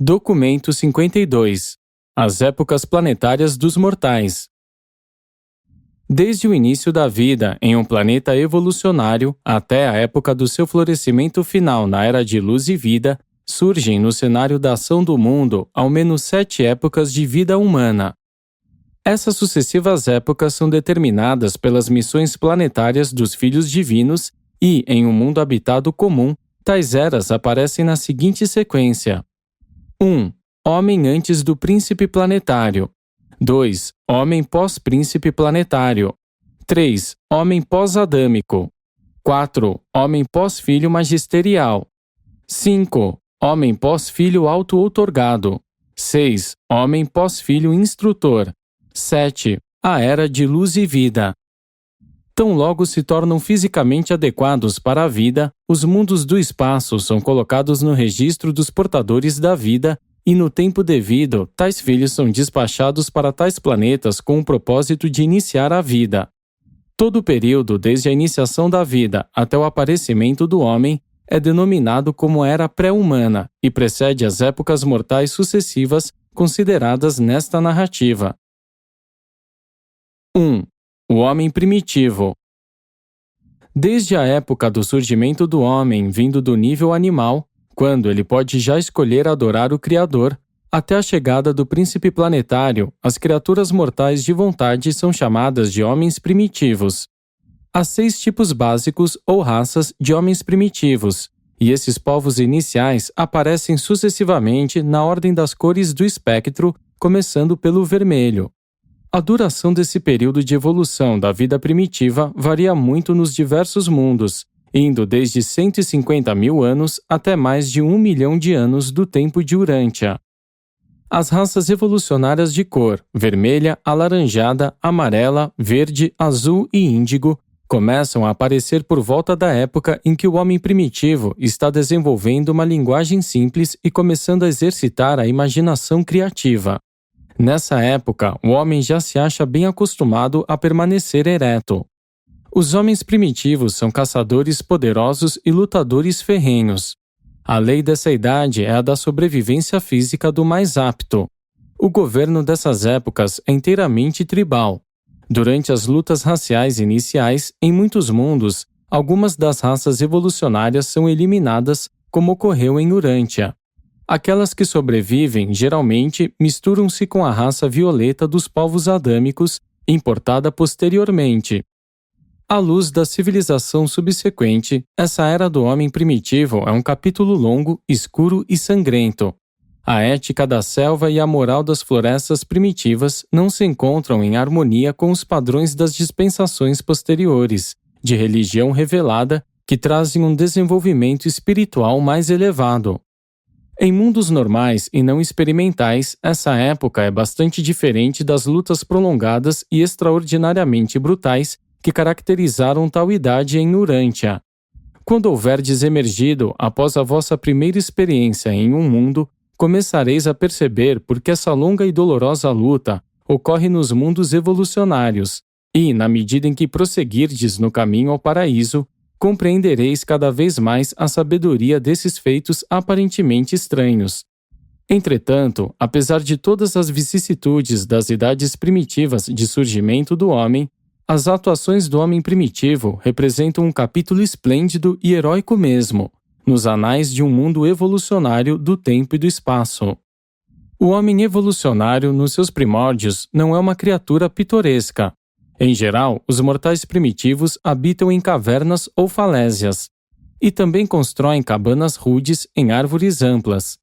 Documento 52. As épocas planetárias dos mortais. Desde o início da vida em um planeta evolucionário até a época do seu florescimento final na Era de Luz e Vida, surgem no cenário da ação do mundo ao menos 7 épocas de vida humana. Essas sucessivas épocas são determinadas pelas missões planetárias dos filhos divinos e, em um mundo habitado comum, tais eras aparecem na seguinte sequência: 1. Homem antes do príncipe planetário. 2. Homem pós-príncipe planetário. 3. Homem pós-adâmico. 4. Homem pós-filho magisterial. 5. Homem pós-filho auto-outorgado. 6. Homem pós-filho instrutor. 7. A Era de Luz e Vida. Tão logo se tornam fisicamente adequados para a vida, os mundos do espaço são colocados no registro dos portadores da vida e, no tempo devido, tais filhos são despachados para tais planetas com o propósito de iniciar a vida. Todo o período desde a iniciação da vida até o aparecimento do homem é denominado como Era Pré-Humana e precede as épocas mortais sucessivas consideradas nesta narrativa. 1. O homem primitivo. Desde a época do surgimento do homem vindo do nível animal, quando ele pode já escolher adorar o Criador, até a chegada do príncipe planetário, as criaturas mortais de vontade são chamadas de homens primitivos. Há 6 tipos básicos ou raças de homens primitivos, e esses povos iniciais aparecem sucessivamente na ordem das cores do espectro, começando pelo vermelho. A duração desse período de evolução da vida primitiva varia muito nos diversos mundos, indo desde 150 mil anos até mais de 1 milhão de anos do tempo de Urântia. As raças evolucionárias de cor vermelha, alaranjada, amarela, verde, azul e índigo começam a aparecer por volta da época em que o homem primitivo está desenvolvendo uma linguagem simples e começando a exercitar a imaginação criativa. Nessa época, o homem já se acha bem acostumado a permanecer ereto. Os homens primitivos são caçadores poderosos e lutadores ferrenhos. A lei dessa idade é a da sobrevivência física do mais apto. O governo dessas épocas é inteiramente tribal. Durante as lutas raciais iniciais, em muitos mundos, algumas das raças evolucionárias são eliminadas, como ocorreu em Urântia. Aquelas que sobrevivem, geralmente, misturam-se com a raça violeta dos povos adâmicos, importada posteriormente. À luz da civilização subsequente, essa era do homem primitivo é um capítulo longo, escuro e sangrento. A ética da selva e a moral das florestas primitivas não se encontram em harmonia com os padrões das dispensações posteriores, de religião revelada, que trazem um desenvolvimento espiritual mais elevado. Em mundos normais e não experimentais, essa época é bastante diferente das lutas prolongadas e extraordinariamente brutais que caracterizaram tal idade em Urântia. Quando houverdes emergido após a vossa primeira experiência em um mundo, começareis a perceber por que essa longa e dolorosa luta ocorre nos mundos evolucionários, e, na medida em que prosseguirdes no caminho ao paraíso, compreendereis cada vez mais a sabedoria desses feitos aparentemente estranhos. Entretanto, apesar de todas as vicissitudes das idades primitivas de surgimento do homem, as atuações do homem primitivo representam um capítulo esplêndido e heróico mesmo, nos anais de um mundo evolucionário do tempo e do espaço. O homem evolucionário, nos seus primórdios, não é uma criatura pitoresca. Em geral, os mortais primitivos habitam em cavernas ou falésias, e também constroem cabanas rudes em árvores amplas.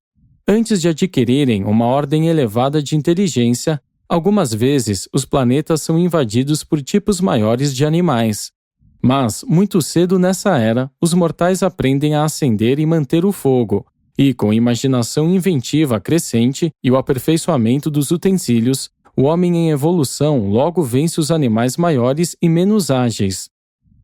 Antes de adquirirem uma ordem elevada de inteligência, algumas vezes os planetas são invadidos por tipos maiores de animais. Mas, muito cedo nessa era, os mortais aprendem a acender e manter o fogo, e com imaginação inventiva crescente e o aperfeiçoamento dos utensílios, o homem em evolução logo vence os animais maiores e menos ágeis.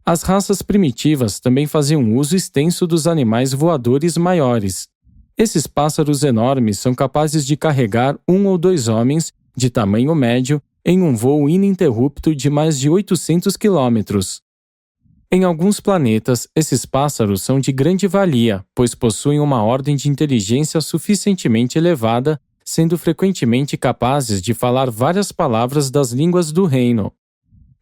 As raças primitivas também faziam uso extenso dos animais voadores maiores. Esses pássaros enormes são capazes de carregar 1 ou 2 homens, de tamanho médio, em um voo ininterrupto de mais de 800 quilômetros. Em alguns planetas, esses pássaros são de grande valia, pois possuem uma ordem de inteligência suficientemente elevada, sendo frequentemente capazes de falar várias palavras das línguas do reino.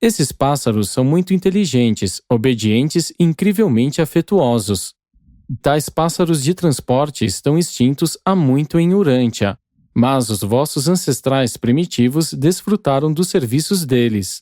Esses pássaros são muito inteligentes, obedientes e incrivelmente afetuosos. Tais pássaros de transporte estão extintos há muito em Urântia, mas os vossos ancestrais primitivos desfrutaram dos serviços deles.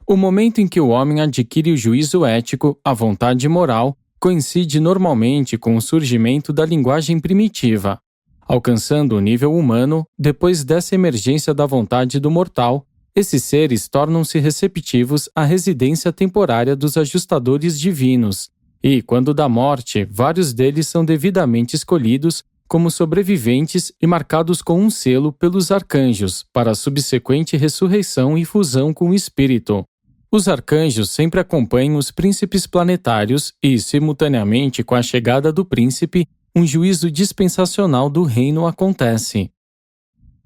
O momento em que o homem adquire o juízo ético, a vontade moral, coincide normalmente com o surgimento da linguagem primitiva. Alcançando o nível humano, depois dessa emergência da vontade do mortal, esses seres tornam-se receptivos à residência temporária dos ajustadores divinos, e, quando da morte, vários deles são devidamente escolhidos como sobreviventes e marcados com um selo pelos arcanjos para a subsequente ressurreição e fusão com o espírito. Os arcanjos sempre acompanham os príncipes planetários e, simultaneamente com a chegada do príncipe, um juízo dispensacional do reino acontece.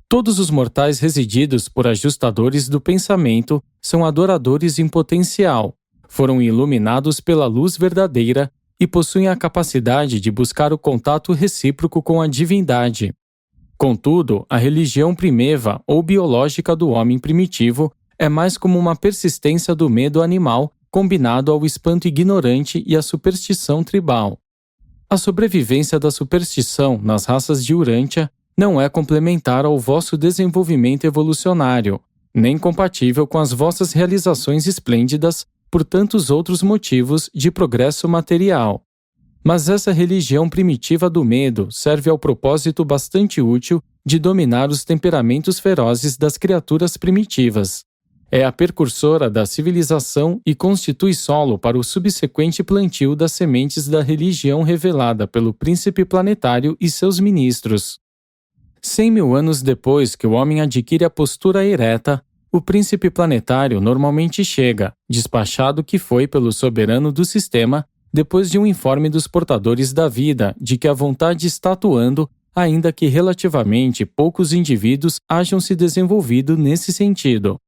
Todos os mortais resididos por ajustadores do pensamento são adoradores em potencial, foram iluminados pela luz verdadeira e possuem a capacidade de buscar o contato recíproco com a divindade. Contudo, a religião primeva ou biológica do homem primitivo é mais como uma persistência do medo animal combinado ao espanto ignorante e à superstição tribal. A sobrevivência da superstição nas raças de Urântia não é complementar ao vosso desenvolvimento evolucionário, nem compatível com as vossas realizações esplêndidas por tantos outros motivos de progresso material. Mas essa religião primitiva do medo serve ao propósito bastante útil de dominar os temperamentos ferozes das criaturas primitivas. É a precursora da civilização e constitui solo para o subsequente plantio das sementes da religião revelada pelo príncipe planetário e seus ministros. 100.000 anos depois que o homem adquire a postura ereta, o príncipe planetário normalmente chega, despachado que foi pelo soberano do sistema, depois de um informe dos portadores da vida de que a vontade está atuando, ainda que relativamente poucos indivíduos hajam se desenvolvido nesse sentido.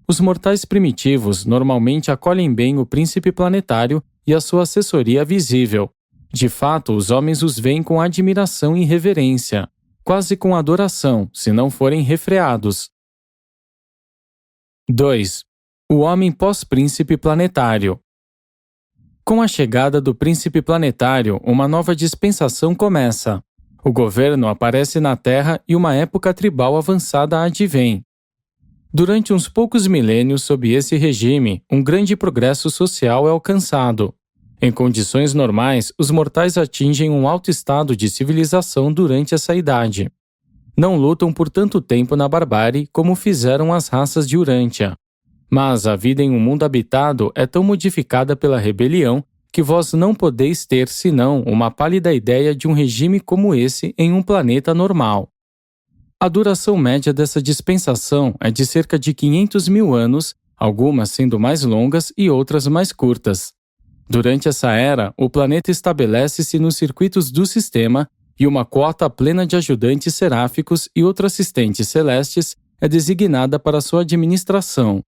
Os mortais primitivos normalmente acolhem bem o príncipe planetário e a sua assessoria visível. De fato, os homens os veem com admiração e reverência, quase com adoração, se não forem refreados. 2. O homem pós-príncipe planetário. Com a chegada do príncipe planetário, uma nova dispensação começa. O governo aparece na Terra e uma época tribal avançada advém. Durante uns poucos milênios sob esse regime, um grande progresso social é alcançado. Em condições normais, os mortais atingem um alto estado de civilização durante essa idade. Não lutam por tanto tempo na barbárie como fizeram as raças de Urântia. Mas a vida em um mundo habitado é tão modificada pela rebelião que vós não podeis ter senão uma pálida ideia de um regime como esse em um planeta normal. A duração média dessa dispensação é de cerca de 500.000 anos, algumas sendo mais longas e outras mais curtas. Durante essa era, o planeta estabelece-se nos circuitos do sistema e uma quota plena de ajudantes seráficos e outros assistentes celestes é designada para sua administração.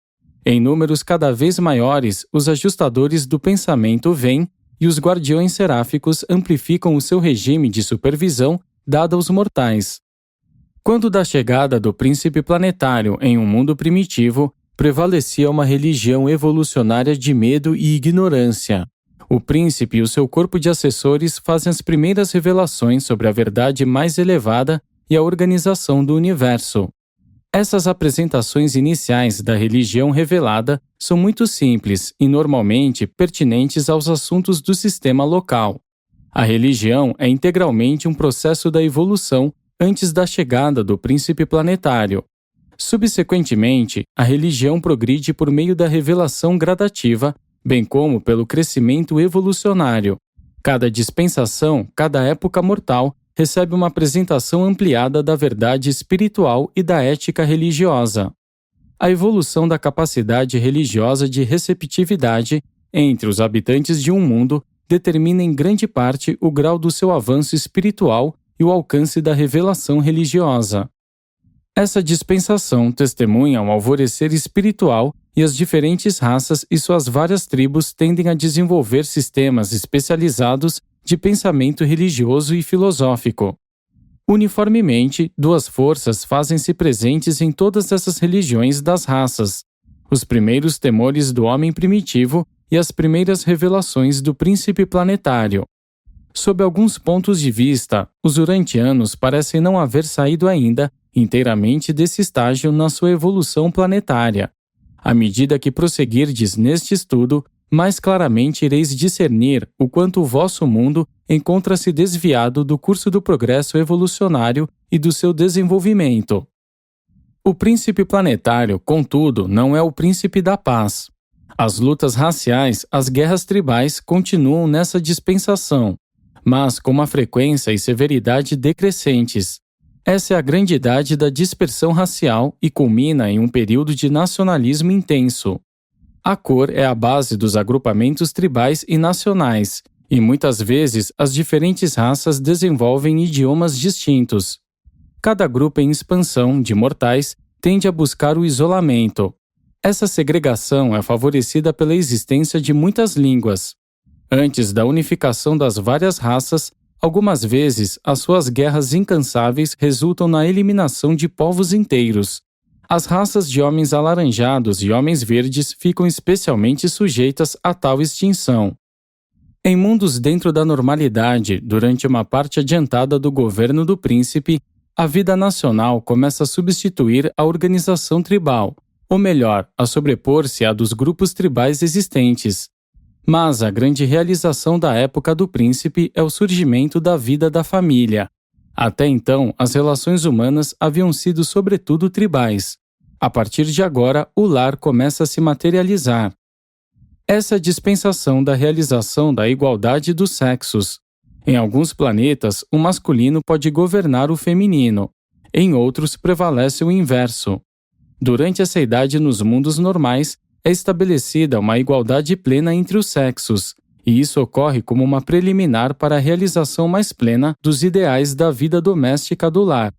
Em números cada vez maiores, os ajustadores do pensamento vêm e os guardiões seráficos amplificam o seu regime de supervisão dado aos mortais. Quando da chegada do príncipe planetário em um mundo primitivo, prevalecia uma religião evolucionária de medo e ignorância. O príncipe e o seu corpo de assessores fazem as primeiras revelações sobre a verdade mais elevada e a organização do universo. Essas apresentações iniciais da religião revelada são muito simples e normalmente pertinentes aos assuntos do sistema local. A religião é integralmente um processo da evolução antes da chegada do príncipe planetário. Subsequentemente, a religião progride por meio da revelação gradativa, bem como pelo crescimento evolucionário. Cada dispensação, cada época mortal, recebe uma apresentação ampliada da verdade espiritual e da ética religiosa. A evolução da capacidade religiosa de receptividade entre os habitantes de um mundo determina em grande parte o grau do seu avanço espiritual e o alcance da revelação religiosa. Essa dispensação testemunha um alvorecer espiritual e as diferentes raças e suas várias tribos tendem a desenvolver sistemas especializados de pensamento religioso e filosófico. Uniformemente, duas forças fazem-se presentes em todas essas religiões das raças: os primeiros temores do homem primitivo e as primeiras revelações do príncipe planetário. Sob alguns pontos de vista, os urantianos parecem não haver saído ainda inteiramente desse estágio na sua evolução planetária. À medida que prosseguirdes neste estudo, mais claramente ireis discernir o quanto o vosso mundo encontra-se desviado do curso do progresso evolucionário e do seu desenvolvimento. O príncipe planetário, contudo, não é o príncipe da paz. As lutas raciais, as guerras tribais continuam nessa dispensação, mas com uma frequência e severidade decrescentes. Essa é a grandidade da dispersão racial e culmina em um período de nacionalismo intenso. A cor é a base dos agrupamentos tribais e nacionais, e muitas vezes as diferentes raças desenvolvem idiomas distintos. Cada grupo em expansão de mortais tende a buscar o isolamento. Essa segregação é favorecida pela existência de muitas línguas. Antes da unificação das várias raças, algumas vezes as suas guerras incansáveis resultam na eliminação de povos inteiros. As raças de homens alaranjados e homens verdes ficam especialmente sujeitas a tal extinção. Em mundos dentro da normalidade, durante uma parte adiantada do governo do príncipe, a vida nacional começa a substituir a organização tribal, ou melhor, a sobrepor-se à dos grupos tribais existentes. Mas a grande realização da época do príncipe é o surgimento da vida da família. Até então, as relações humanas haviam sido sobretudo tribais. A partir de agora, o lar começa a se materializar. Essa é a dispensação da realização da igualdade dos sexos. Em alguns planetas, o masculino pode governar o feminino. Em outros, prevalece o inverso. Durante essa idade nos mundos normais, é estabelecida uma igualdade plena entre os sexos, e isso ocorre como uma preliminar para a realização mais plena dos ideais da vida doméstica do lar.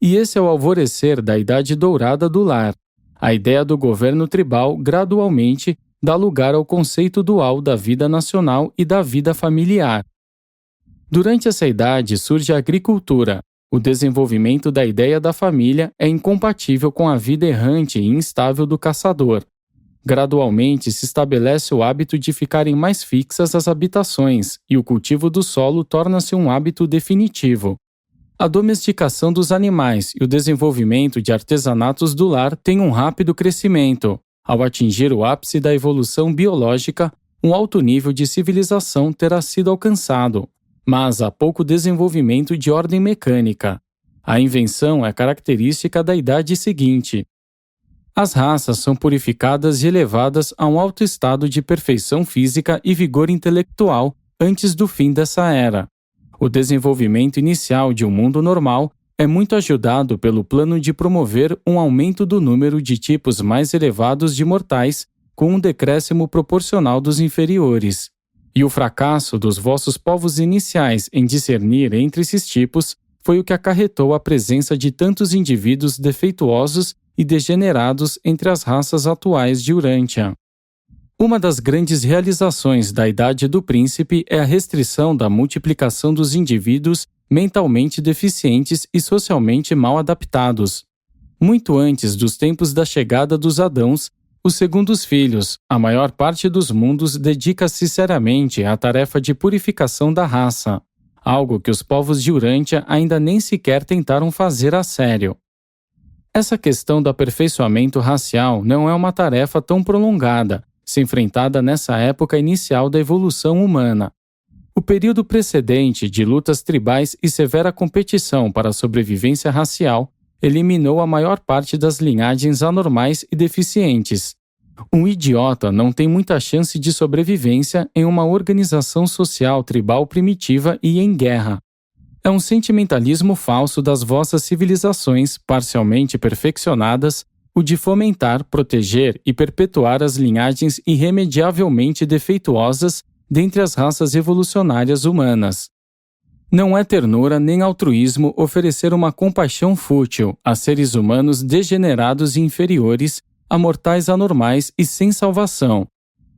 E esse é o alvorecer da idade dourada do lar. A ideia do governo tribal gradualmente dá lugar ao conceito dual da vida nacional e da vida familiar. Durante essa idade surge a agricultura. O desenvolvimento da ideia da família é incompatível com a vida errante e instável do caçador. Gradualmente se estabelece o hábito de ficarem mais fixas as habitações, e o cultivo do solo torna-se um hábito definitivo. A domesticação dos animais e o desenvolvimento de artesanatos do lar têm um rápido crescimento. Ao atingir o ápice da evolução biológica, um alto nível de civilização terá sido alcançado, mas há pouco desenvolvimento de ordem mecânica. A invenção é característica da idade seguinte. As raças são purificadas e elevadas a um alto estado de perfeição física e vigor intelectual antes do fim dessa era. O desenvolvimento inicial de um mundo normal é muito ajudado pelo plano de promover um aumento do número de tipos mais elevados de mortais, com um decréscimo proporcional dos inferiores. E o fracasso dos vossos povos iniciais em discernir entre esses tipos foi o que acarretou a presença de tantos indivíduos defeituosos e degenerados entre as raças atuais de Urantia. Uma das grandes realizações da Idade do Príncipe é a restrição da multiplicação dos indivíduos mentalmente deficientes e socialmente mal adaptados. Muito antes dos tempos da chegada dos Adãos, os segundos filhos, a maior parte dos mundos dedica-se seriamente à tarefa de purificação da raça, algo que os povos de Urantia ainda nem sequer tentaram fazer a sério. Essa questão do aperfeiçoamento racial não é uma tarefa tão prolongada, se enfrentada nessa época inicial da evolução humana. O período precedente de lutas tribais e severa competição para a sobrevivência racial eliminou a maior parte das linhagens anormais e deficientes. Um idiota não tem muita chance de sobrevivência em uma organização social tribal primitiva e em guerra. É um sentimentalismo falso das vossas civilizações parcialmente perfeccionadas o de fomentar, proteger e perpetuar as linhagens irremediavelmente defeituosas dentre as raças evolucionárias humanas. Não é ternura nem altruísmo oferecer uma compaixão fútil a seres humanos degenerados e inferiores, a mortais anormais e sem salvação.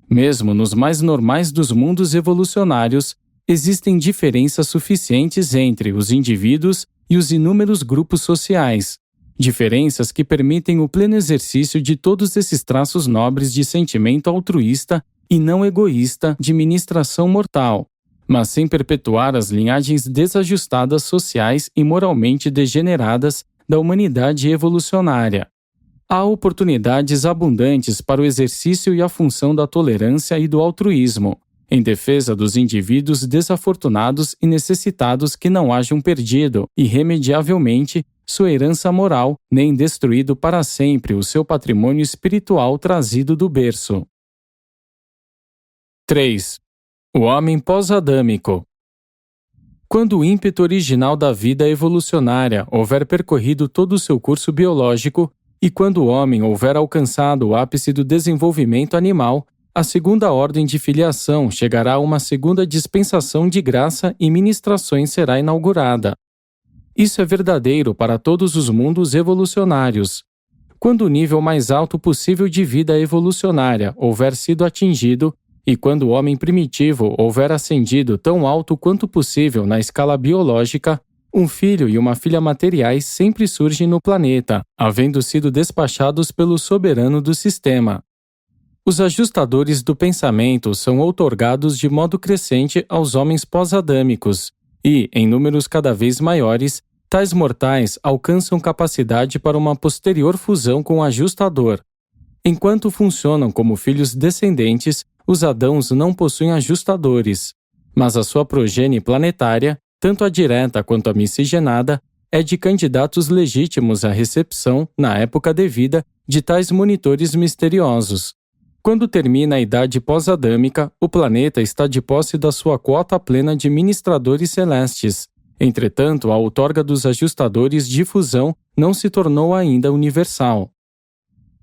Mesmo nos mais normais dos mundos evolucionários, existem diferenças suficientes entre os indivíduos e os inúmeros grupos sociais. Diferenças que permitem o pleno exercício de todos esses traços nobres de sentimento altruísta e não egoísta de ministração mortal, mas sem perpetuar as linhagens desajustadas sociais e moralmente degeneradas da humanidade evolucionária. Há oportunidades abundantes para o exercício e a função da tolerância e do altruísmo, em defesa dos indivíduos desafortunados e necessitados que não hajam perdido, irremediavelmente, sua herança moral, nem destruído para sempre o seu patrimônio espiritual trazido do berço. 3. O homem pós-adâmico. Quando o ímpeto original da vida evolucionária houver percorrido todo o seu curso biológico, e quando o homem houver alcançado o ápice do desenvolvimento animal, a segunda ordem de filiação chegará a uma segunda dispensação de graça e ministrações será inaugurada. Isso é verdadeiro para todos os mundos evolucionários. Quando o nível mais alto possível de vida evolucionária houver sido atingido, e quando o homem primitivo houver ascendido tão alto quanto possível na escala biológica, um filho e uma filha materiais sempre surgem no planeta, havendo sido despachados pelo soberano do sistema. Os ajustadores do pensamento são outorgados de modo crescente aos homens pós-adâmicos, e, em números cada vez maiores, tais mortais alcançam capacidade para uma posterior fusão com o ajustador. Enquanto funcionam como filhos descendentes, os Adãos não possuem ajustadores, mas a sua progenie planetária, tanto a direta quanto a miscigenada, é de candidatos legítimos à recepção, na época devida, de tais monitores misteriosos. Quando termina a idade pós-adâmica, o planeta está de posse da sua quota plena de ministradores celestes. Entretanto, a outorga dos ajustadores de fusão não se tornou ainda universal.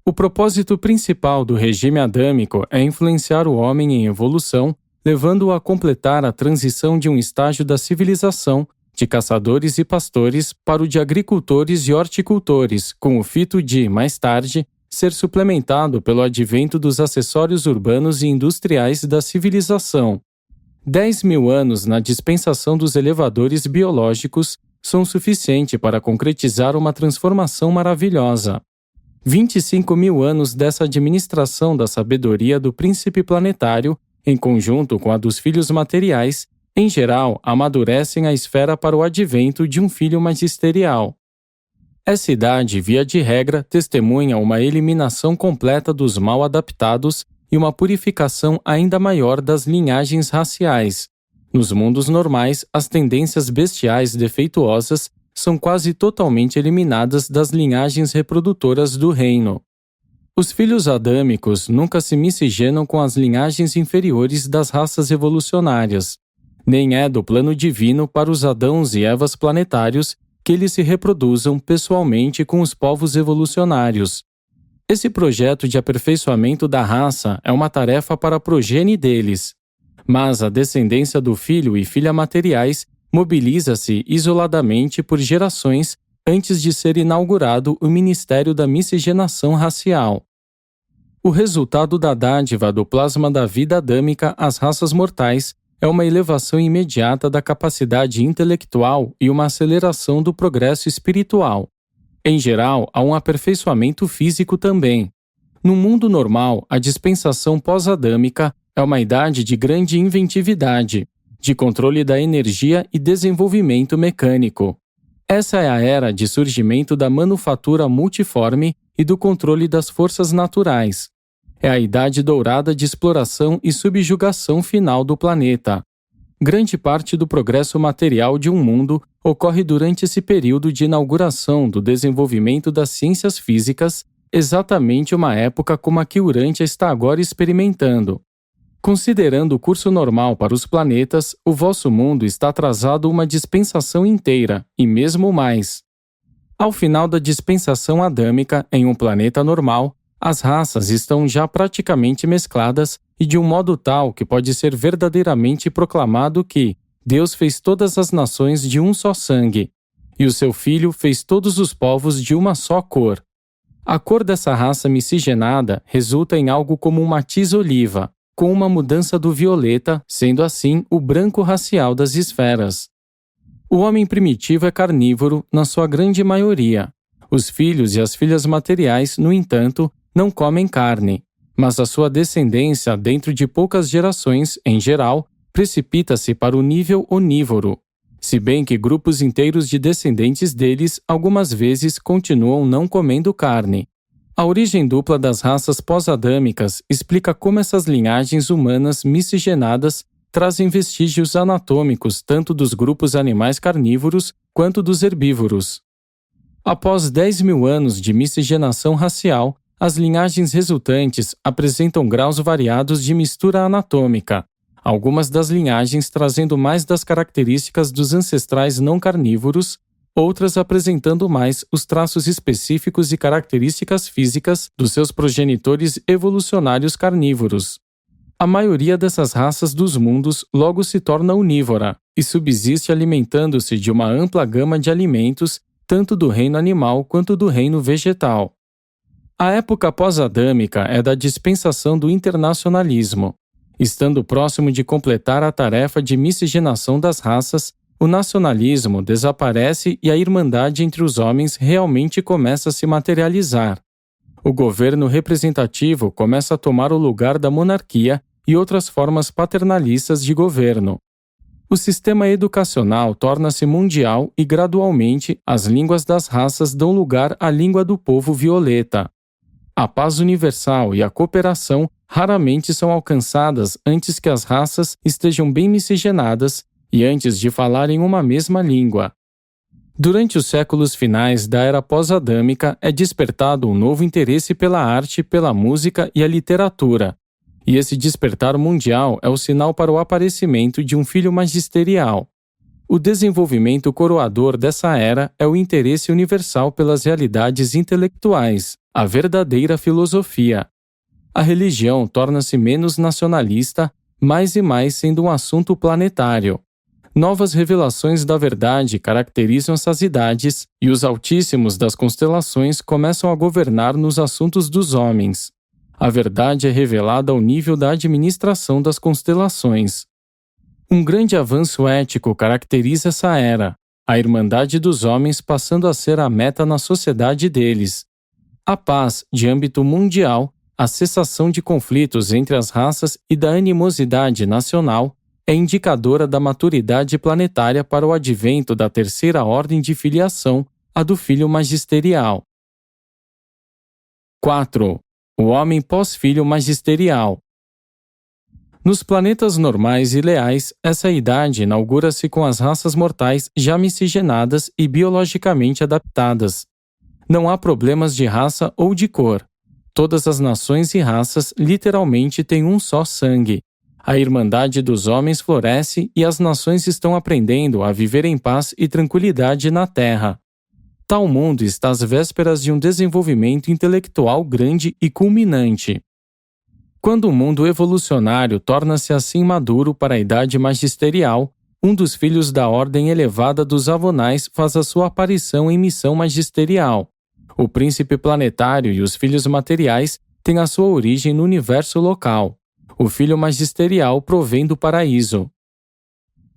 O propósito principal do regime adâmico é influenciar o homem em evolução, levando-o a completar a transição de um estágio da civilização, de caçadores e pastores, para o de agricultores e horticultores, com o fito de, mais tarde, ser suplementado pelo advento dos acessórios urbanos e industriais da civilização. 10.000 anos na dispensação dos elevadores biológicos são suficiente para concretizar uma transformação maravilhosa. 25.000 anos dessa administração da sabedoria do príncipe planetário, em conjunto com a dos filhos materiais, em geral, amadurecem a esfera para o advento de um filho magisterial. Essa idade, via de regra, testemunha uma eliminação completa dos mal adaptados e uma purificação ainda maior das linhagens raciais. Nos mundos normais, as tendências bestiais defeituosas são quase totalmente eliminadas das linhagens reprodutoras do reino. Os filhos adâmicos nunca se miscigenam com as linhagens inferiores das raças evolucionárias. Nem é do plano divino para os Adãos e Evas planetários que eles se reproduzam pessoalmente com os povos evolucionários. Esse projeto de aperfeiçoamento da raça é uma tarefa para a progenie deles. Mas a descendência do filho e filha materiais mobiliza-se isoladamente por gerações antes de ser inaugurado o Ministério da Miscigenação Racial. O resultado da dádiva do plasma da vida adâmica às raças mortais é uma elevação imediata da capacidade intelectual e uma aceleração do progresso espiritual. Em geral, há um aperfeiçoamento físico também. No mundo normal, a dispensação pós-adâmica é uma idade de grande inventividade, de controle da energia e desenvolvimento mecânico. Essa é a era de surgimento da manufatura multiforme e do controle das forças naturais. É a idade dourada de exploração e subjugação final do planeta. Grande parte do progresso material de um mundo ocorre durante esse período de inauguração do desenvolvimento das ciências físicas, exatamente uma época como a que Urântia está agora experimentando. Considerando o curso normal para os planetas, o vosso mundo está atrasado uma dispensação inteira, e mesmo mais. Ao final da dispensação adâmica, em um planeta normal, as raças estão já praticamente mescladas e de um modo tal que pode ser verdadeiramente proclamado que, Deus fez todas as nações de um só sangue, e o seu Filho fez todos os povos de uma só cor. A cor dessa raça miscigenada resulta em algo como um matiz oliva, com uma mudança do violeta, sendo assim o branco racial das esferas. O homem primitivo é carnívoro na sua grande maioria. Os filhos e as filhas materiais, no entanto, não comem carne, mas a sua descendência, dentro de poucas gerações, em geral, precipita-se para o nível onívoro, se bem que grupos inteiros de descendentes deles algumas vezes continuam não comendo carne. A origem dupla das raças pós-adâmicas explica como essas linhagens humanas miscigenadas trazem vestígios anatômicos tanto dos grupos animais carnívoros quanto dos herbívoros. Após 10.000 anos de miscigenação racial, as linhagens resultantes apresentam graus variados de mistura anatômica, algumas das linhagens trazendo mais das características dos ancestrais não carnívoros, outras apresentando mais os traços específicos e características físicas dos seus progenitores evolucionários carnívoros. A maioria dessas raças dos mundos logo se torna onívora e subsiste alimentando-se de uma ampla gama de alimentos, tanto do reino animal quanto do reino vegetal. A época pós-adâmica é da dispensação do internacionalismo. Estando próximo de completar a tarefa de miscigenação das raças, o nacionalismo desaparece e a irmandade entre os homens realmente começa a se materializar. O governo representativo começa a tomar o lugar da monarquia e outras formas paternalistas de governo. O sistema educacional torna-se mundial e, gradualmente, as línguas das raças dão lugar à língua do povo violeta. A paz universal e a cooperação raramente são alcançadas antes que as raças estejam bem miscigenadas e antes de falarem uma mesma língua. Durante os séculos finais da era pós-adâmica é despertado um novo interesse pela arte, pela música e a literatura, e esse despertar mundial é o sinal para o aparecimento de um filho magisterial. O desenvolvimento coroador dessa era é o interesse universal pelas realidades intelectuais, a verdadeira filosofia. A religião torna-se menos nacionalista, mais e mais sendo um assunto planetário. Novas revelações da verdade caracterizam essas idades e os altíssimos das constelações começam a governar nos assuntos dos homens. A verdade é revelada ao nível da administração das constelações. Um grande avanço ético caracteriza essa era, a irmandade dos homens passando a ser a meta na sociedade deles. A paz, de âmbito mundial, a cessação de conflitos entre as raças e da animosidade nacional é indicadora da maturidade planetária para o advento da terceira ordem de filiação, a do filho magisterial. 4. O homem pós-filho magisterial. Nos planetas normais e leais, essa idade inaugura-se com as raças mortais já miscigenadas e biologicamente adaptadas. Não há problemas de raça ou de cor. Todas as nações e raças literalmente têm um só sangue. A irmandade dos homens floresce e as nações estão aprendendo a viver em paz e tranquilidade na Terra. Tal mundo está às vésperas de um desenvolvimento intelectual grande e culminante. Quando o mundo evolucionário torna-se assim maduro para a idade magisterial, um dos filhos da ordem elevada dos Avonais faz a sua aparição em missão magisterial. O príncipe planetário e os filhos materiais têm a sua origem no universo local. O filho magisterial provém do paraíso.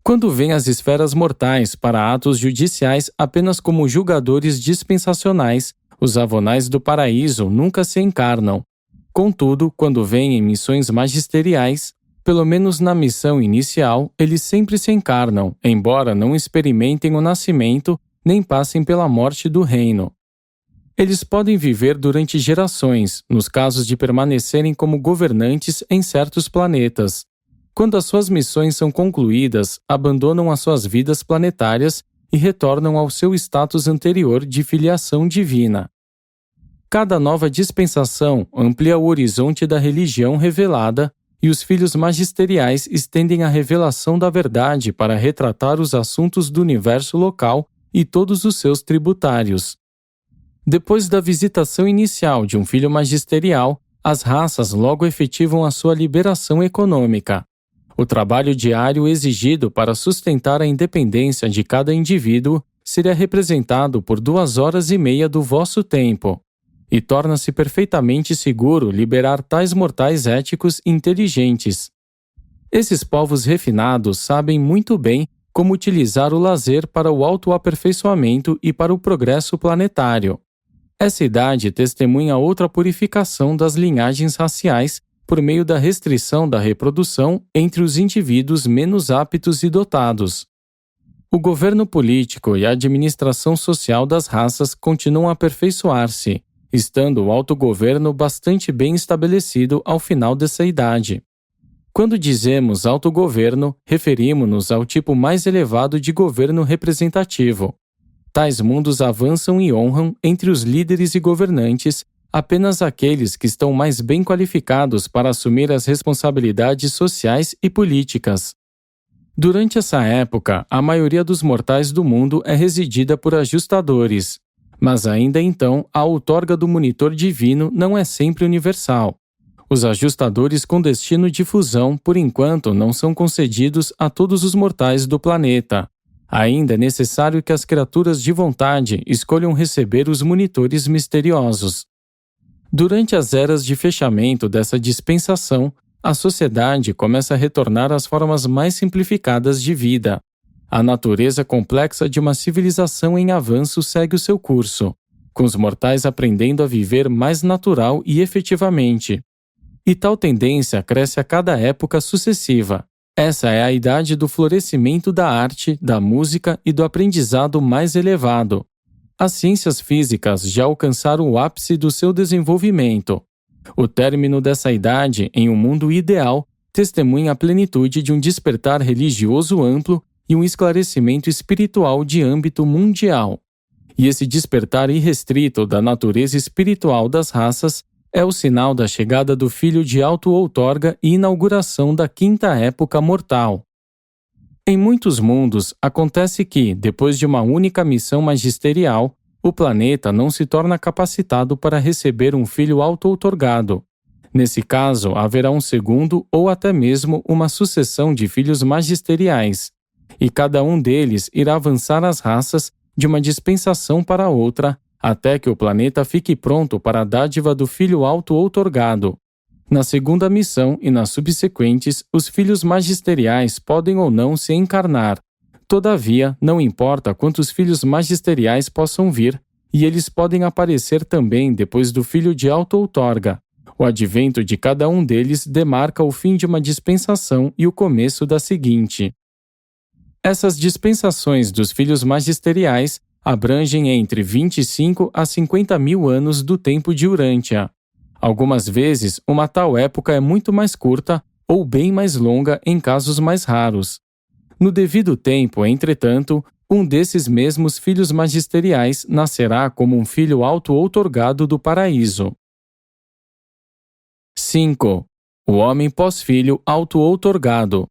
Quando vêm as esferas mortais para atos judiciais apenas como julgadores dispensacionais, os Avonais do paraíso nunca se encarnam. Contudo, quando vêm em missões magisteriais, pelo menos na missão inicial, eles sempre se encarnam, embora não experimentem o nascimento nem passem pela morte do reino. Eles podem viver durante gerações, nos casos de permanecerem como governantes em certos planetas. Quando as suas missões são concluídas, abandonam as suas vidas planetárias e retornam ao seu status anterior de filiação divina. Cada nova dispensação amplia o horizonte da religião revelada e os filhos magisteriais estendem a revelação da verdade para retratar os assuntos do universo local e todos os seus tributários. Depois da visitação inicial de um filho magisterial, as raças logo efetivam a sua liberação econômica. O trabalho diário exigido para sustentar a independência de cada indivíduo seria representado por 2 horas e meia do vosso tempo. E torna-se perfeitamente seguro liberar tais mortais éticos inteligentes. Esses povos refinados sabem muito bem como utilizar o lazer para o autoaperfeiçoamento e para o progresso planetário. Essa idade testemunha outra purificação das linhagens raciais por meio da restrição da reprodução entre os indivíduos menos aptos e dotados. O governo político e a administração social das raças continuam a aperfeiçoar-se, estando o autogoverno bastante bem estabelecido ao final dessa idade. Quando dizemos autogoverno, referimos-nos ao tipo mais elevado de governo representativo. Tais mundos avançam e honram, entre os líderes e governantes, apenas aqueles que estão mais bem qualificados para assumir as responsabilidades sociais e políticas. Durante essa época, a maioria dos mortais do mundo é residida por ajustadores, mas ainda então a outorga do monitor divino não é sempre universal. Os ajustadores com destino de fusão, por enquanto, não são concedidos a todos os mortais do planeta. Ainda é necessário que as criaturas de vontade escolham receber os monitores misteriosos. Durante as eras de fechamento dessa dispensação, a sociedade começa a retornar às formas mais simplificadas de vida. A natureza complexa de uma civilização em avanço segue o seu curso, com os mortais aprendendo a viver mais natural e efetivamente. E tal tendência cresce a cada época sucessiva. Essa é a idade do florescimento da arte, da música e do aprendizado mais elevado. As ciências físicas já alcançaram o ápice do seu desenvolvimento. O término dessa idade, em um mundo ideal, testemunha a plenitude de um despertar religioso amplo e um esclarecimento espiritual de âmbito mundial. E esse despertar irrestrito da natureza espiritual das raças é o sinal da chegada do Filho de auto-outorga e inauguração da quinta época mortal. Em muitos mundos, acontece que, depois de uma única missão magisterial, o planeta não se torna capacitado para receber um filho auto-outorgado. Nesse caso, haverá um segundo ou até mesmo uma sucessão de filhos magisteriais, e cada um deles irá avançar as raças de uma dispensação para outra, até que o planeta fique pronto para a dádiva do filho auto-outorgado. Na segunda missão e nas subsequentes, os filhos magisteriais podem ou não se encarnar. Todavia, não importa quantos filhos magisteriais possam vir, e eles podem aparecer também depois do filho de auto-outorga. O advento de cada um deles demarca o fim de uma dispensação e o começo da seguinte. Essas dispensações dos filhos magisteriais abrangem entre 25 a 50 mil anos do tempo de Urântia. Algumas vezes, uma tal época é muito mais curta ou bem mais longa em casos mais raros. No devido tempo, entretanto, um desses mesmos filhos magisteriais nascerá como um filho auto-outorgado do paraíso. 5. O homem pós-filho auto-outorgado.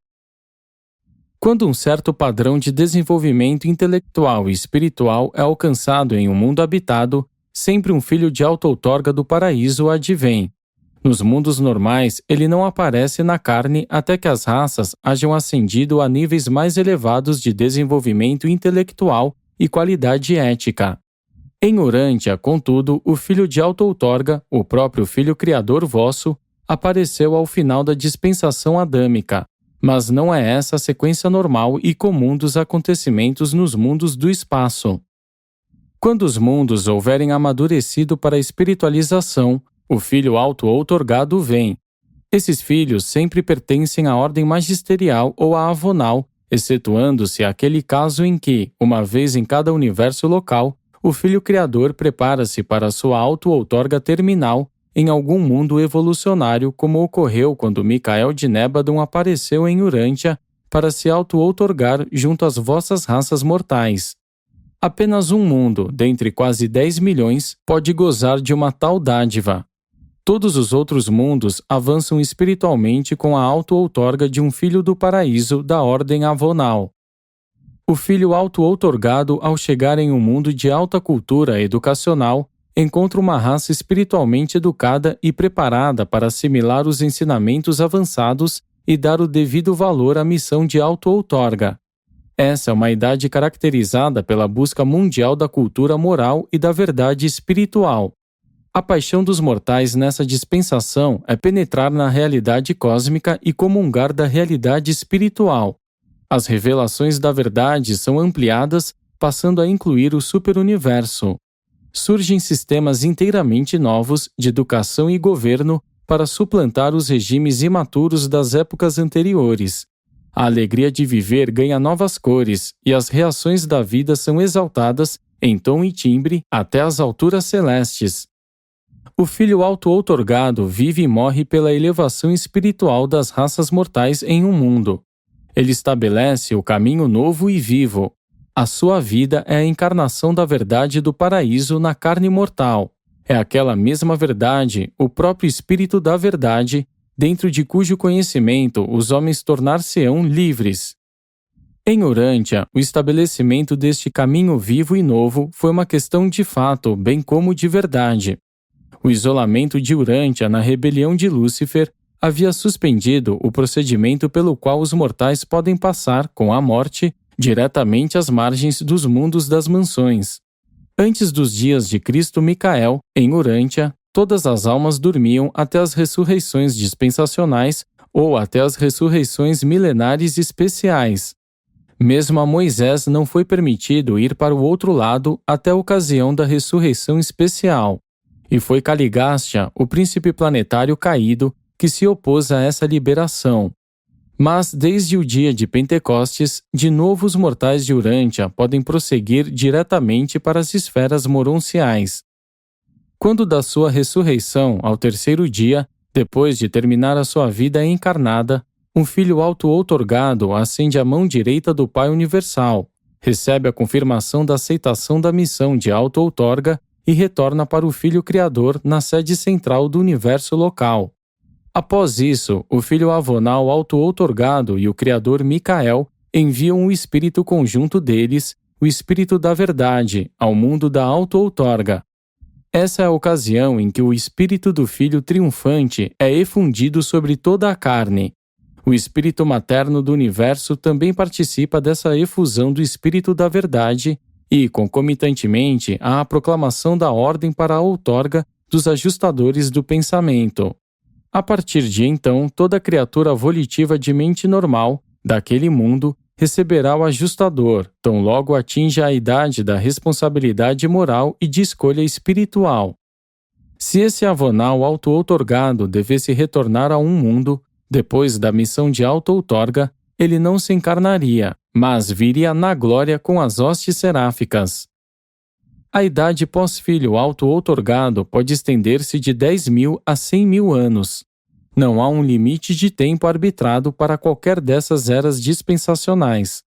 Quando um certo padrão de desenvolvimento intelectual e espiritual é alcançado em um mundo habitado, sempre um filho de auto-outorga do paraíso advém. Nos mundos normais, ele não aparece na carne até que as raças hajam ascendido a níveis mais elevados de desenvolvimento intelectual e qualidade ética. Em Urântia, contudo, o filho de auto-outorga, o próprio filho criador vosso, apareceu ao final da dispensação adâmica. Mas não é essa a sequência normal e comum dos acontecimentos nos mundos do espaço. Quando os mundos houverem amadurecido para a espiritualização, o filho auto-outorgado vem. Esses filhos sempre pertencem à ordem magisterial ou à avonal, excetuando-se aquele caso em que, uma vez em cada universo local, o filho criador prepara-se para sua auto-outorga terminal em algum mundo evolucionário, como ocorreu quando Micael de Nébadon apareceu em Urântia para se auto-outorgar junto às vossas raças mortais. Apenas um mundo, dentre quase 10 milhões, pode gozar de uma tal dádiva. Todos os outros mundos avançam espiritualmente com a auto-outorga de um filho do paraíso da ordem avonal. O filho auto-outorgado, ao chegar em um mundo de alta cultura educacional, encontra uma raça espiritualmente educada e preparada para assimilar os ensinamentos avançados e dar o devido valor à missão de auto-outorga. Essa é uma idade caracterizada pela busca mundial da cultura moral e da verdade espiritual. A paixão dos mortais nessa dispensação é penetrar na realidade cósmica e comungar da realidade espiritual. As revelações da verdade são ampliadas, passando a incluir o superuniverso. Surgem sistemas inteiramente novos de educação e governo para suplantar os regimes imaturos das épocas anteriores. A alegria de viver ganha novas cores e as reações da vida são exaltadas em tom e timbre até as alturas celestes. O Filho auto-outorgado vive e morre pela elevação espiritual das raças mortais em um mundo. Ele estabelece o caminho novo e vivo. A sua vida é a encarnação da verdade do paraíso na carne mortal. É aquela mesma verdade, o próprio Espírito da verdade, dentro de cujo conhecimento os homens tornar-se-ão livres. Em Urântia, o estabelecimento deste caminho vivo e novo foi uma questão de fato, bem como de verdade. O isolamento de Urântia na rebelião de Lúcifer havia suspendido o procedimento pelo qual os mortais podem passar, com a morte, diretamente às margens dos mundos das mansões. Antes dos dias de Cristo Micael, em Urântia, todas as almas dormiam até as ressurreições dispensacionais ou até as ressurreições milenares especiais. Mesmo a Moisés não foi permitido ir para o outro lado até a ocasião da ressurreição especial. E foi Caligástia, o príncipe planetário caído, que se opôs a essa liberação. Mas, desde o dia de Pentecostes, de novo os mortais de Urântia podem prosseguir diretamente para as esferas moronciais. Quando da sua ressurreição ao terceiro dia, depois de terminar a sua vida encarnada, um filho auto-outorgado ascende à mão direita do Pai Universal, recebe a confirmação da aceitação da missão de auto-outorga e retorna para o Filho Criador na sede central do universo local. Após isso, o Filho Avonal auto-outorgado e o Criador Micael enviam o espírito conjunto deles, o Espírito da Verdade, ao mundo da auto-outorga. Essa é a ocasião em que o Espírito do Filho triunfante é efundido sobre toda a carne. O Espírito materno do universo também participa dessa efusão do Espírito da Verdade e, concomitantemente, há a proclamação da ordem para a outorga dos ajustadores do pensamento. A partir de então, toda criatura volitiva de mente normal, daquele mundo, receberá o ajustador, tão logo atinja a idade da responsabilidade moral e de escolha espiritual. Se esse avonal auto-outorgado devesse retornar a um mundo, depois da missão de auto-outorga, ele não se encarnaria, mas viria na glória com as hostes seráficas. A idade pós-filho auto-outorgado pode estender-se de 10.000 a 100.000 anos. Não há um limite de tempo arbitrado para qualquer dessas eras dispensacionais.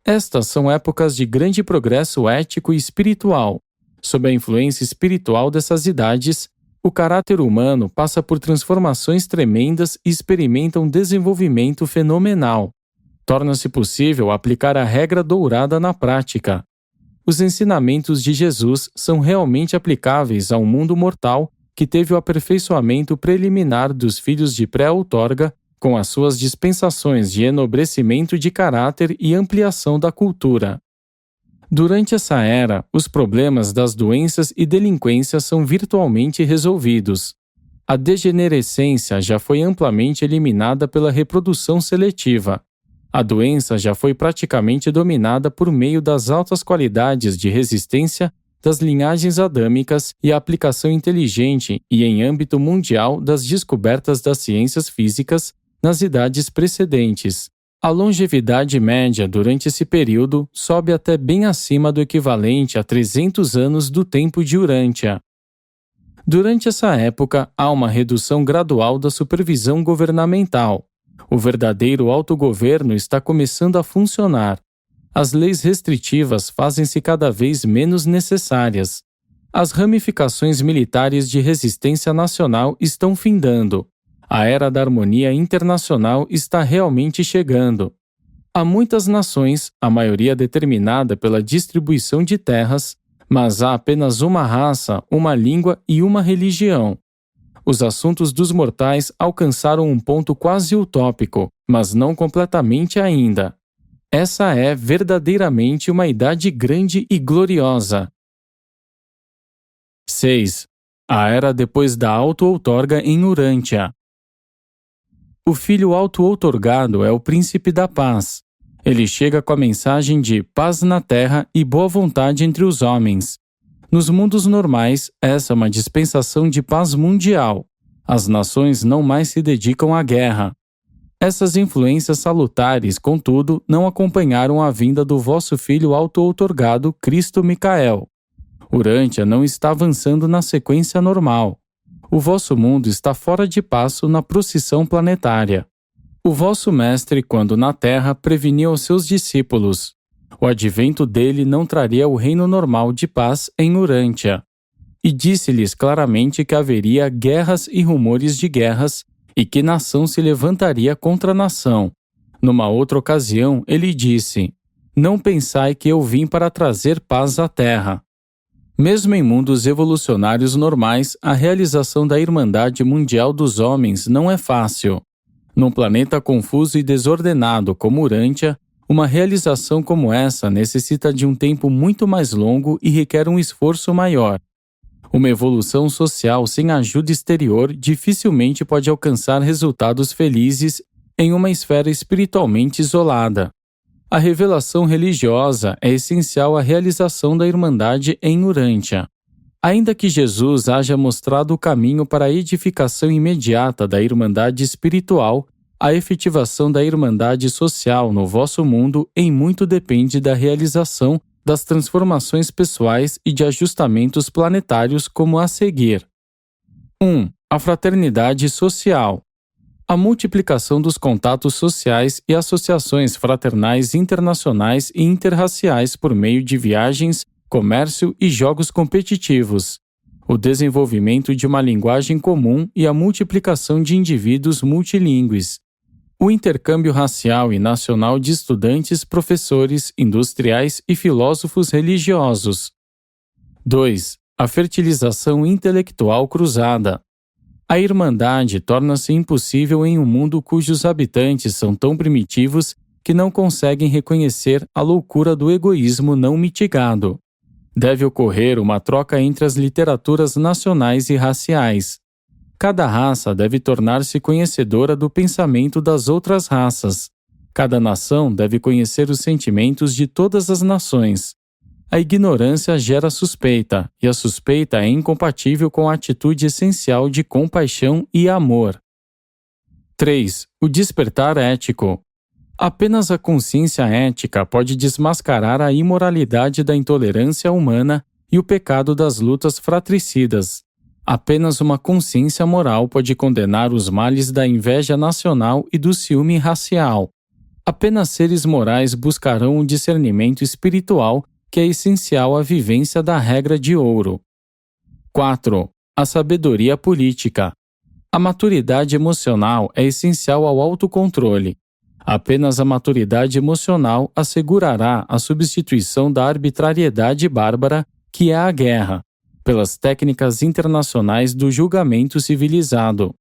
Estas são épocas de grande progresso ético e espiritual. Sob a influência espiritual dessas idades, o caráter humano passa por transformações tremendas e experimenta um desenvolvimento fenomenal. Torna-se possível aplicar a regra dourada na prática. Os ensinamentos de Jesus são realmente aplicáveis ao mundo mortal que teve o aperfeiçoamento preliminar dos filhos de pré-outorga, com as suas dispensações de enobrecimento de caráter e ampliação da cultura. Durante essa era, os problemas das doenças e delinquência são virtualmente resolvidos. A degenerescência já foi amplamente eliminada pela reprodução seletiva. A doença já foi praticamente dominada por meio das altas qualidades de resistência das linhagens adâmicas e a aplicação inteligente e em âmbito mundial das descobertas das ciências físicas nas idades precedentes. A longevidade média durante esse período sobe até bem acima do equivalente a 300 anos do tempo de Urântia. Durante essa época, há uma redução gradual da supervisão governamental. O verdadeiro autogoverno está começando a funcionar. As leis restritivas fazem-se cada vez menos necessárias. As ramificações militares de resistência nacional estão findando. A era da harmonia internacional está realmente chegando. Há muitas nações, a maioria determinada pela distribuição de terras, mas há apenas uma raça, uma língua e uma religião. os assuntos dos mortais alcançaram um ponto quase utópico, mas não completamente ainda. Essa é verdadeiramente uma idade grande e gloriosa. 6. A era depois da auto-outorga em Urântia. O filho auto-outorgado é o príncipe da paz. Ele chega com a mensagem de paz na terra e boa vontade entre os homens. Nos mundos normais, essa é uma dispensação de paz mundial. As nações não mais se dedicam à guerra. Essas influências salutares, contudo, não acompanharam a vinda do vosso filho auto-outorgado, Cristo Micael. Urântia não está avançando na sequência normal. O vosso mundo está fora de passo na procissão planetária. O vosso mestre, quando na Terra, prevenia os seus discípulos. O advento dele não traria o reino normal de paz em Urântia. E disse-lhes claramente que haveria guerras e rumores de guerras, e que nação se levantaria contra nação. Numa outra ocasião, ele disse: Não pensai que eu vim para trazer paz à terra. Mesmo em mundos evolucionários normais, a realização da Irmandade Mundial dos Homens não é fácil. Num planeta confuso e desordenado como Urântia, uma realização como essa necessita de um tempo muito mais longo e requer um esforço maior. Uma evolução social sem ajuda exterior dificilmente pode alcançar resultados felizes em uma esfera espiritualmente isolada. A revelação religiosa é essencial à realização da Irmandade em Urântia. Ainda que Jesus haja mostrado o caminho para a edificação imediata da Irmandade espiritual, a efetivação da Irmandade social no vosso mundo em muito depende da realização das transformações pessoais e de ajustamentos planetários como a seguir. 1. A fraternidade social. A multiplicação dos contatos sociais e associações fraternais internacionais e interraciais por meio de viagens, comércio e jogos competitivos. O desenvolvimento de uma linguagem comum e a multiplicação de indivíduos multilingües. O intercâmbio racial e nacional de estudantes, professores, industriais e filósofos religiosos. 2. A fertilização intelectual cruzada. A Irmandade torna-se impossível em um mundo cujos habitantes são tão primitivos que não conseguem reconhecer a loucura do egoísmo não mitigado. Deve ocorrer uma troca entre as literaturas nacionais e raciais. Cada raça deve tornar-se conhecedora do pensamento das outras raças. Cada nação deve conhecer os sentimentos de todas as nações. A ignorância gera suspeita, e a suspeita é incompatível com a atitude essencial de compaixão e amor. 3. O despertar ético. Apenas a consciência ética pode desmascarar a imoralidade da intolerância humana e o pecado das lutas fratricidas. Apenas uma consciência moral pode condenar os males da inveja nacional e do ciúme racial. Apenas seres morais buscarão o discernimento espiritual que é essencial à vivência da regra de ouro. 4. A sabedoria política. A maturidade emocional é essencial ao autocontrole. Apenas a maturidade emocional assegurará a substituição da arbitrariedade bárbara, que é a guerra, pelas técnicas internacionais do julgamento civilizado.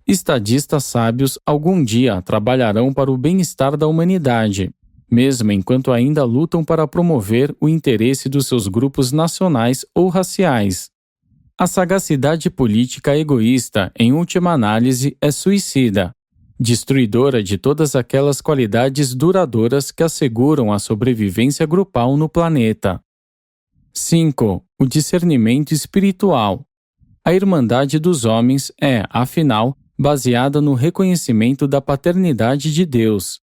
Estadistas sábios algum dia trabalharão para o bem-estar da humanidade, mesmo enquanto ainda lutam para promover o interesse dos seus grupos nacionais ou raciais. A sagacidade política egoísta, em última análise, é suicida, destruidora de todas aquelas qualidades duradouras que asseguram a sobrevivência grupal no planeta. 5. O discernimento espiritual. A Irmandade dos Homens é, afinal, baseada no reconhecimento da paternidade de Deus.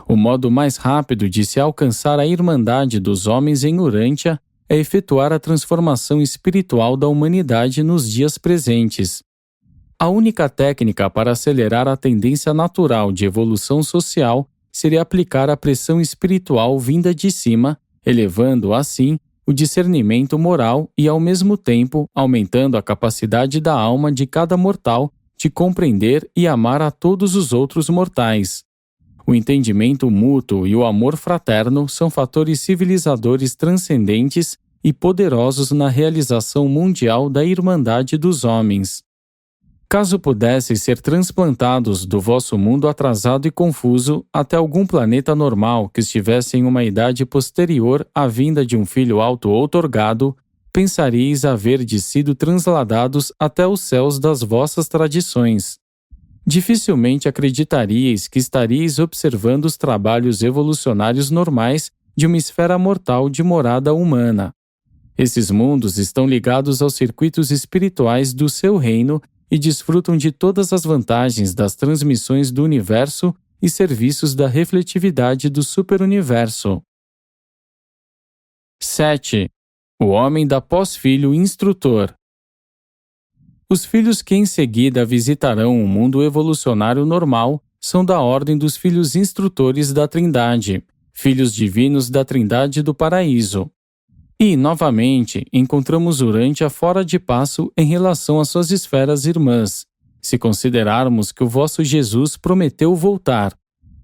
O modo mais rápido de se alcançar a Irmandade dos Homens em Urântia é efetuar a transformação espiritual da humanidade nos dias presentes. A única técnica para acelerar a tendência natural de evolução social seria aplicar a pressão espiritual vinda de cima, elevando, assim, o discernimento moral e, ao mesmo tempo, aumentando a capacidade da alma de cada mortal de compreender e amar a todos os outros mortais. O entendimento mútuo e o amor fraterno são fatores civilizadores transcendentes e poderosos na realização mundial da Irmandade dos Homens. Caso pudessem ser transplantados do vosso mundo atrasado e confuso até algum planeta normal que estivesse em uma idade posterior à vinda de um filho auto-outorgado, pensaríeis haverdes sido transladados até os céus das vossas tradições. Dificilmente acreditaríeis que estaríeis observando os trabalhos evolucionários normais de uma esfera mortal de morada humana. Esses mundos estão ligados aos circuitos espirituais do seu reino e desfrutam de todas as vantagens das transmissões do universo e serviços da refletividade do superuniverso. 7. O homem dá pós-filho instrutor. Os filhos que em seguida visitarão o mundo evolucionário normal são da ordem dos filhos instrutores da Trindade, filhos divinos da Trindade do Paraíso. E, novamente, encontramos Urântia fora de passo em relação às suas esferas irmãs, se considerarmos que o vosso Jesus prometeu voltar.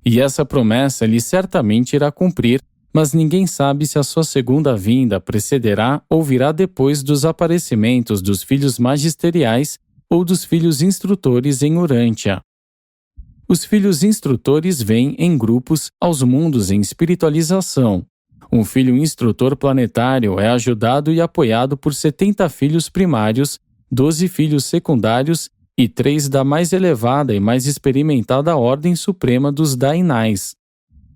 E essa promessa ele certamente irá cumprir, mas ninguém sabe se a sua segunda vinda precederá ou virá depois dos aparecimentos dos filhos magisteriais ou dos filhos instrutores em Urântia. Os filhos instrutores vêm em grupos aos mundos em espiritualização. Um filho instrutor planetário é ajudado e apoiado por 70 filhos primários, 12 filhos secundários e 3 da mais elevada e mais experimentada Ordem Suprema dos Dainais.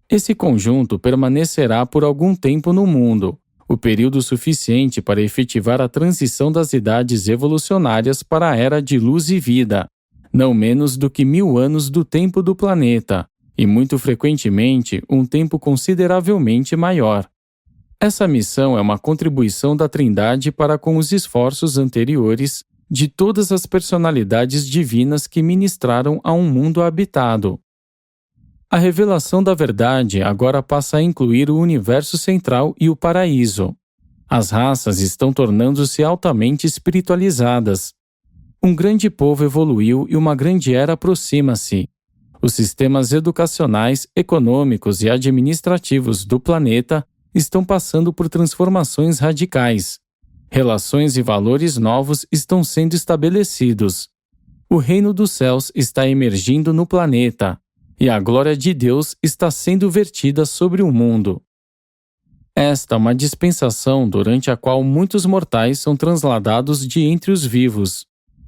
Esse conjunto permanecerá por algum tempo no mundo, o período suficiente para efetivar a transição das idades evolucionárias para a Era de Luz e Vida, não menos do que 1000 anos do tempo do planeta, e muito frequentemente um tempo consideravelmente maior. Essa missão é uma contribuição da Trindade para com os esforços anteriores de todas as personalidades divinas que ministraram a um mundo habitado. A revelação da verdade agora passa a incluir o universo central e o paraíso. As raças estão tornando-se altamente espiritualizadas. Um grande povo evoluiu e uma grande era aproxima-se. Os sistemas educacionais, econômicos e administrativos do planeta estão passando por transformações radicais. Relações e valores novos estão sendo estabelecidos. O reino dos céus está emergindo no planeta, e a glória de Deus está sendo vertida sobre o mundo. Esta é uma dispensação durante a qual muitos mortais são transladados de entre os vivos.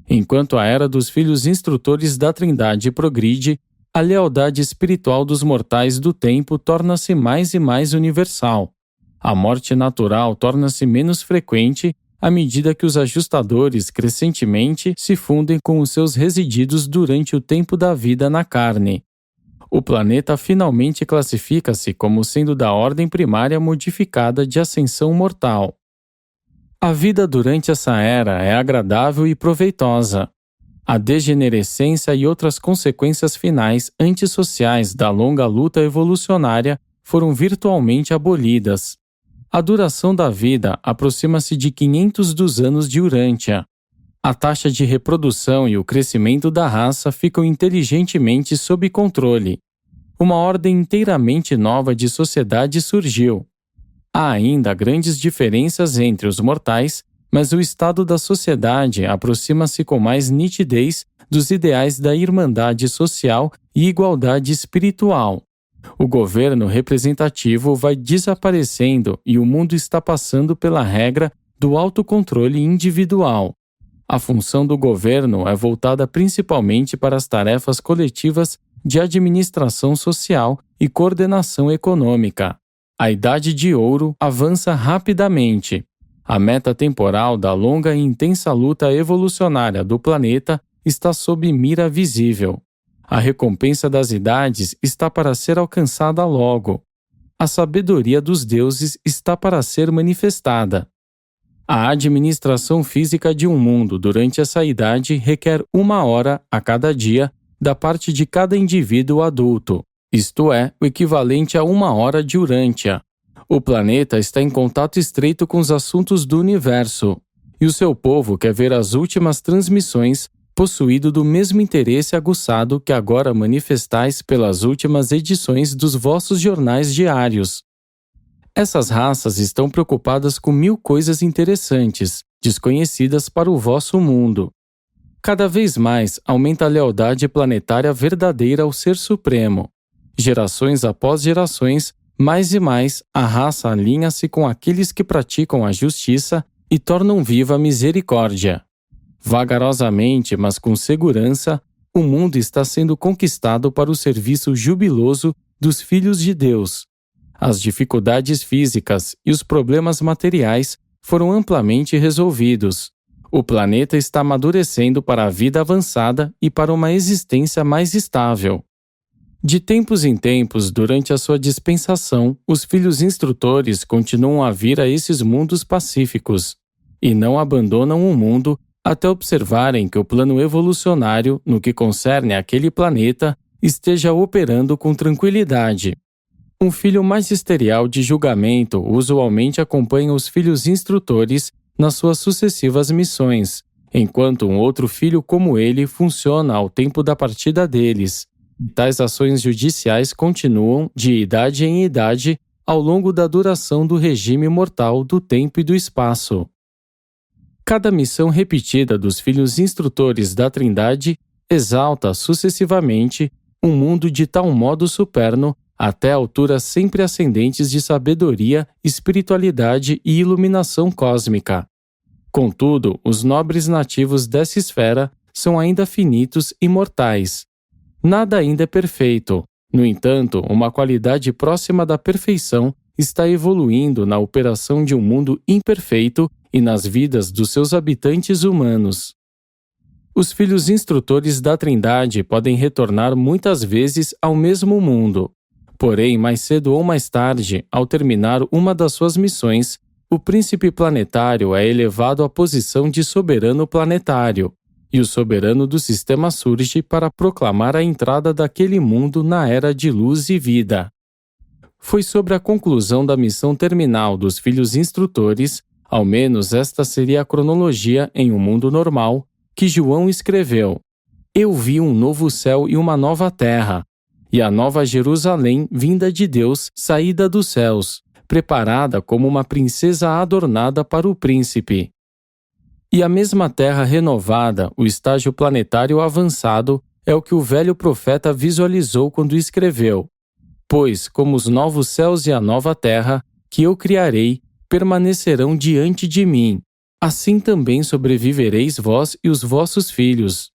Enquanto a era dos filhos instrutores da Trindade progride, a lealdade espiritual dos mortais do tempo torna-se mais e mais universal. A morte natural torna-se menos frequente à medida que os ajustadores crescentemente se fundem com os seus resididos durante o tempo da vida na carne. O planeta finalmente classifica-se como sendo da ordem primária modificada de ascensão mortal. A vida durante essa era é agradável e proveitosa. A degenerescência e outras consequências finais antissociais da longa luta evolucionária foram virtualmente abolidas. A duração da vida aproxima-se de 500 dos anos de Urântia. A taxa de reprodução e o crescimento da raça ficam inteligentemente sob controle. Uma ordem inteiramente nova de sociedade surgiu. Há ainda grandes diferenças entre os mortais, mas o estado da sociedade aproxima-se com mais nitidez dos ideais da irmandade social e igualdade espiritual. O governo representativo vai desaparecendo e o mundo está passando pela regra do autocontrole individual. A função do governo é voltada principalmente para as tarefas coletivas de administração social e coordenação econômica. A Idade de Ouro avança rapidamente. A meta temporal da longa e intensa luta evolucionária do planeta está sob mira visível. A recompensa das idades está para ser alcançada logo. A sabedoria dos deuses está para ser manifestada. A administração física de um mundo durante essa idade requer 1 hora a cada dia da parte de cada indivíduo adulto, isto é, o equivalente a 1 hora de Urântia. O planeta está em contato estreito com os assuntos do universo, e o seu povo quer ver as últimas transmissões possuído do mesmo interesse aguçado que agora manifestais pelas últimas edições dos vossos jornais diários. Essas raças estão preocupadas com 1000 coisas interessantes, desconhecidas para o vosso mundo. Cada vez mais aumenta a lealdade planetária verdadeira ao Ser Supremo. Gerações após gerações, mais e mais, a raça alinha-se com aqueles que praticam a justiça e tornam viva a misericórdia. Vagarosamente, mas com segurança, o mundo está sendo conquistado para o serviço jubiloso dos filhos de Deus. As dificuldades físicas e os problemas materiais foram amplamente resolvidos. O planeta está amadurecendo para a vida avançada e para uma existência mais estável. De tempos em tempos, durante a sua dispensação, os filhos instrutores continuam a vir a esses mundos pacíficos e não abandonam o mundo até observarem que o plano evolucionário, no que concerne àquele planeta, esteja operando com tranquilidade. Um filho magisterial de julgamento usualmente acompanha os filhos instrutores nas suas sucessivas missões, enquanto um outro filho como ele funciona ao tempo da partida deles. Tais ações judiciais continuam, de idade em idade, ao longo da duração do regime mortal do tempo e do espaço. Cada missão repetida dos filhos instrutores da Trindade exalta sucessivamente um mundo de tal modo superno até alturas sempre ascendentes de sabedoria, espiritualidade e iluminação cósmica. Contudo, os nobres nativos dessa esfera são ainda finitos e mortais. Nada ainda é perfeito. No entanto, uma qualidade próxima da perfeição está evoluindo na operação de um mundo imperfeito e nas vidas dos seus habitantes humanos. Os filhos instrutores da Trindade podem retornar muitas vezes ao mesmo mundo. Porém, mais cedo ou mais tarde, ao terminar uma das suas missões, o príncipe planetário é elevado à posição de soberano planetário, e o soberano do sistema surge para proclamar a entrada daquele mundo na era de luz e vida. Foi sobre a conclusão da missão terminal dos filhos instrutores, ao menos esta seria a cronologia em um mundo normal, que João escreveu: Eu vi um novo céu e uma nova terra, e a nova Jerusalém vinda de Deus, saída dos céus, preparada como uma princesa adornada para o príncipe. E a mesma terra renovada, o estágio planetário avançado, é o que o velho profeta visualizou quando escreveu: Pois, como os novos céus e a nova terra, que eu criarei, permanecerão diante de mim, assim também sobrevivereis vós e os vossos filhos.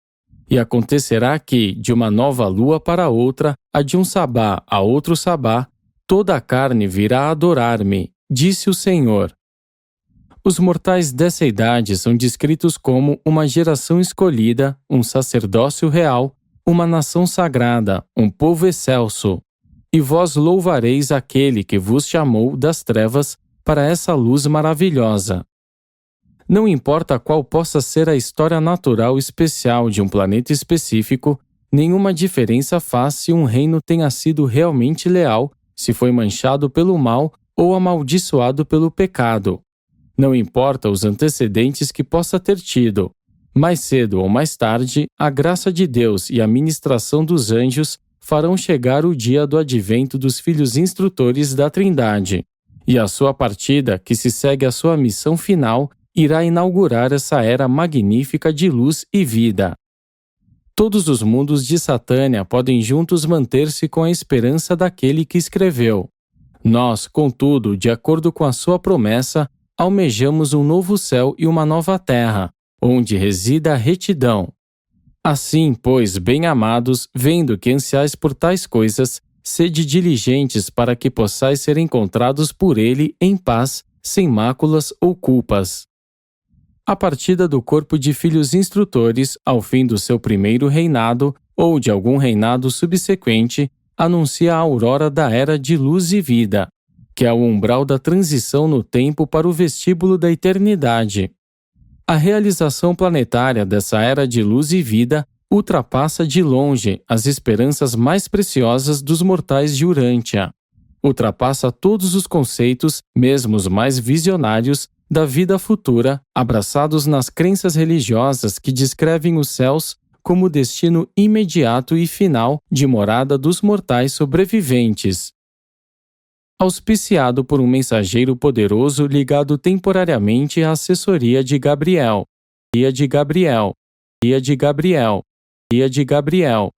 E acontecerá que, de uma nova lua para outra, a de um sabá a outro sabá, toda a carne virá adorar-me, disse o Senhor. Os mortais dessa idade são descritos como uma geração escolhida, um sacerdócio real, uma nação sagrada, um povo excelso. E vós louvareis aquele que vos chamou das trevas para essa luz maravilhosa. Não importa qual possa ser a história natural especial de um planeta específico, nenhuma diferença faz se um reino tenha sido realmente leal, se foi manchado pelo mal ou amaldiçoado pelo pecado. Não importa os antecedentes que possa ter tido. Mais cedo ou mais tarde, a graça de Deus e a ministração dos anjos farão chegar o dia do advento dos filhos instrutores da Trindade. E a sua partida, que se segue à sua missão final, irá inaugurar essa era magnífica de luz e vida. Todos os mundos de Satânia podem juntos manter-se com a esperança daquele que escreveu. Nós, contudo, de acordo com a sua promessa, almejamos um novo céu e uma nova terra, onde resida a retidão. Assim, pois, bem-amados, vendo que ansiais por tais coisas, sede diligentes para que possais ser encontrados por ele em paz, sem máculas ou culpas. A partida do corpo de filhos instrutores, ao fim do seu primeiro reinado, ou de algum reinado subsequente, anuncia a aurora da era de luz e vida, que é o umbral da transição no tempo para o vestíbulo da eternidade. A realização planetária dessa era de luz e vida ultrapassa de longe as esperanças mais preciosas dos mortais de Urântia. Ultrapassa todos os conceitos, mesmo os mais visionários, da vida futura, abraçados nas crenças religiosas que descrevem os céus como o destino imediato e final de morada dos mortais sobreviventes. Auspiciado por um mensageiro poderoso ligado temporariamente à assessoria de Gabriel. Dia de Gabriel. Dia de Gabriel.